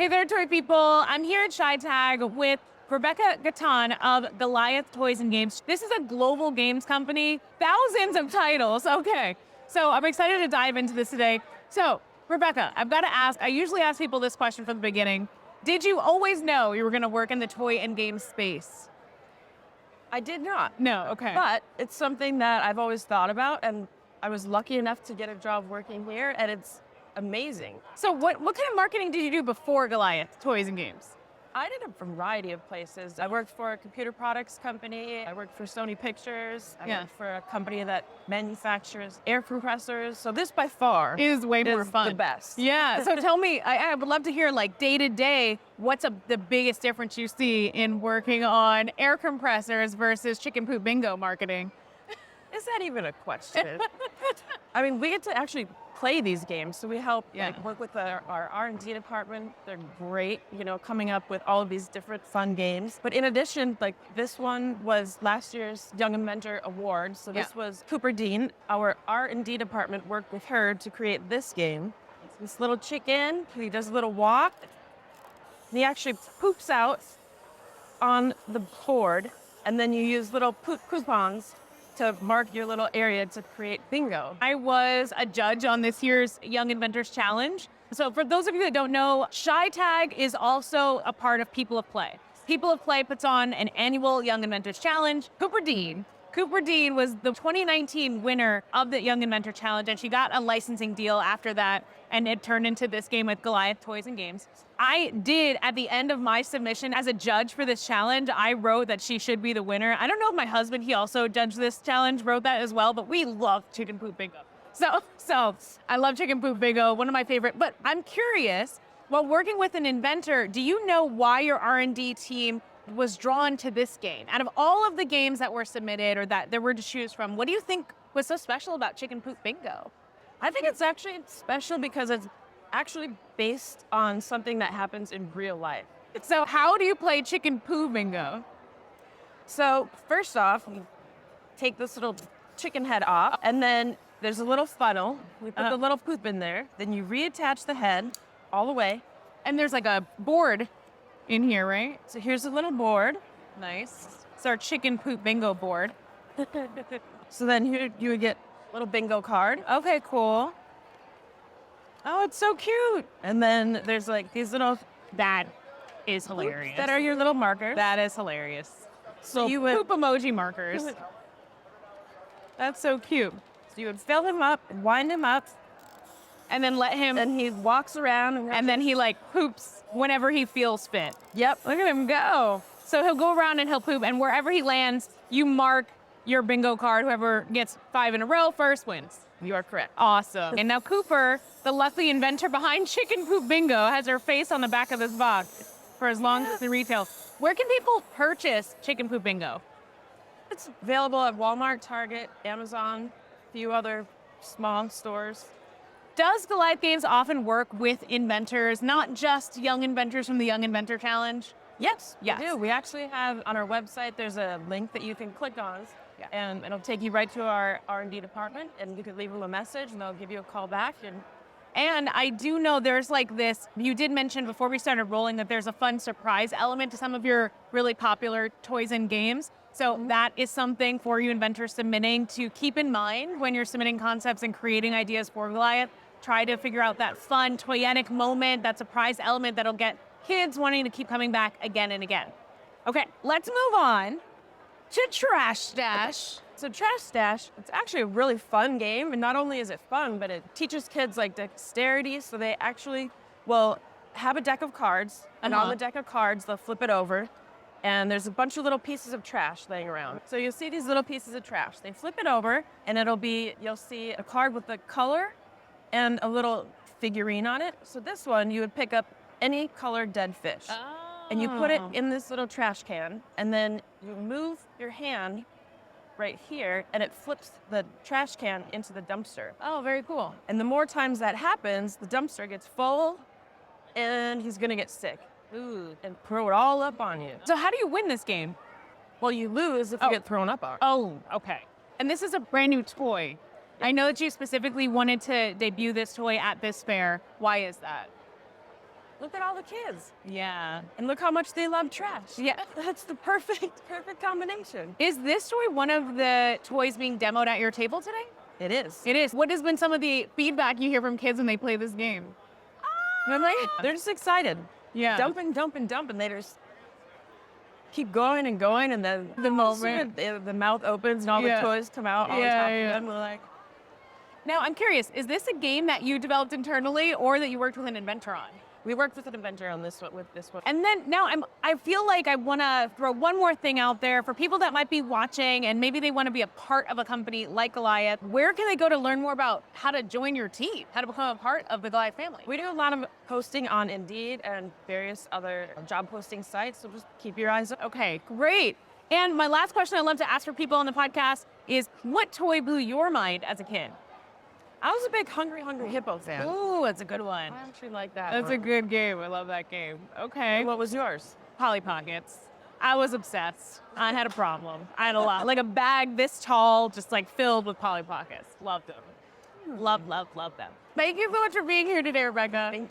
Hey there, toy people. I'm here at CHITAG with Rebecca Jatton of Goliath Toys and Games. This is a global games company, thousands of titles. Okay, so I'm excited to dive into this today. So, Rebecca, I've got to ask, I usually ask people this question from the beginning. Did you always know you were going to work in the toy and game space? I did not. No, okay. But it's something that I've always thought about, and I was lucky enough to get a job working here, and it's amazing. So what kind of marketing did you do before Goliath Toys and Games? I did a variety of places. I worked for a computer products company. I worked for Sony Pictures. I worked for a company that manufactures air compressors. So this by far is way more fun. The best. Yeah. So tell me, I would love to hear, like, day to day, what's the biggest difference you see in working on air compressors versus chicken poop bingo marketing? Is that even a question? I mean, we get to actually play these games, so we help work with our R&D department. They're great, coming up with all of these different fun games. But in addition, like, this one was last year's Young Inventor Award. So this was Cooper Dean. Our R&D department worked with her to create this game. It's this little chicken. He does a little walk. And he actually poops out on the board, and then you use little poop coupons to mark your little area to create bingo. I was a judge on this year's Young Inventors Challenge. So for those of you that don't know, CHITAG is also a part of People of Play. People of Play puts on an annual Young Inventors Challenge. Cooper Dean was the 2019 winner of the Young Inventor Challenge, and she got a licensing deal after that, and it turned into this game with Goliath Toys and Games. I did, at the end of my submission as a judge for this challenge, I wrote that she should be the winner. I don't know if my husband, he also judged this challenge, wrote that as well, but we love chicken poop bingo. So I love chicken poop bingo, one of my favorite. But I'm curious, while working with an inventor, do you know why your R&D team was drawn to this game? Out of all of the games that were submitted or that there were to choose from, what do you think was so special about chicken poop bingo? I think it's actually special because it's actually based on something that happens in real life. So how do you play chicken poo bingo? So first off, we take this little chicken head off, and then there's a little funnel. We put the little poop in there. Then you reattach the head all the way. And there's like a board in here, right? So here's a little board. Nice. It's our chicken poop bingo board. So then here you would get a little bingo card. Okay, cool. Oh, it's so cute. And then there's like these little... That is hilarious. That are your little markers. That is hilarious. So you would... Poop emoji markers. That's so cute. So you would fill him up and wind him up. And then let him... And he walks around. And then he, like, poops whenever he feels fit. Yep. Look at him go. So he'll go around and he'll poop. And wherever he lands, you mark your bingo card. Whoever gets 5 in a row first wins. You are correct. Awesome. And now Cooper, the lucky inventor behind Chicken Poop Bingo, has her face on the back of this box for as long as it's in retail. Where can people purchase Chicken Poop Bingo? It's available at Walmart, Target, Amazon, a few other small stores. Does Goliath Games often work with inventors, not just young inventors from the Young Inventor Challenge? Yes, we do. We actually have on our website, there's a link that you can click on, and it'll take you right to our R&D department, and you can leave them a message, and they'll give you a call back. And I do know there's like this, you did mention before we started rolling that there's a fun surprise element to some of your really popular toys and games. So that is something for you inventors submitting to keep in mind when you're submitting concepts and creating ideas for Goliath. Try to figure out that fun, toyetic moment, that surprise element that'll get kids wanting to keep coming back again and again. Okay, let's move on to Trash Stash. So Trash Stash, it's actually a really fun game, and not only is it fun, but it teaches kids like dexterity, so they actually will have a deck of cards, and on the deck of cards, they'll flip it over, and there's a bunch of little pieces of trash laying around. So you'll see these little pieces of trash. They flip it over, and you'll see a card with the color and a little figurine on it. So this one, you would pick up any colored dead fish, and you put it in this little trash can, and then you move your hand right here, and it flips the trash can into the dumpster. Oh, very cool. And the more times that happens, the dumpster gets full, and he's gonna get sick. Ooh, and throw it all up on you. So how do you win this game? Well, you lose if you get thrown up on. Oh, okay. And this is a brand new toy. I know that you specifically wanted to debut this toy at this fair. Why is that? look at all the kids. Yeah. And look how much they love trash. Yeah. That's the perfect combination. Is this toy one of the toys being demoed at your table today? It is. It is. What has been some of the feedback you hear from kids when they play this game? They're just excited. Yeah. Dump and dump and dump, and they just keep going and going, and then The moment. the mouth opens and all Yeah. the toys come out on Yeah, top yeah. of them. We're like, Now, I'm curious, is this a game that you developed internally or that you worked with an inventor on? we worked with an inventor on this one, with this one. And then now I feel like I want to throw one more thing out there for people that might be watching and maybe they want to be a part of a company like Goliath. Where can they go to learn more about how to join your team, how to become a part of the Goliath family? We do a lot of posting on Indeed and various other job posting sites, so just keep your eyes open. Okay, great. And my last question I'd love to ask for people on the podcast is, what toy blew your mind as a kid? I was a big Hungry Hippo fan. Ooh, that's a good one. I actually like that. That's a good game. I love that game. Okay. What was yours? Polly Pockets. I was obsessed. I had a problem. I had a lot. Like a bag this tall, just like filled with Polly Pockets. Loved them. Love them. Thank you so much for being here today, Rebecca. Thank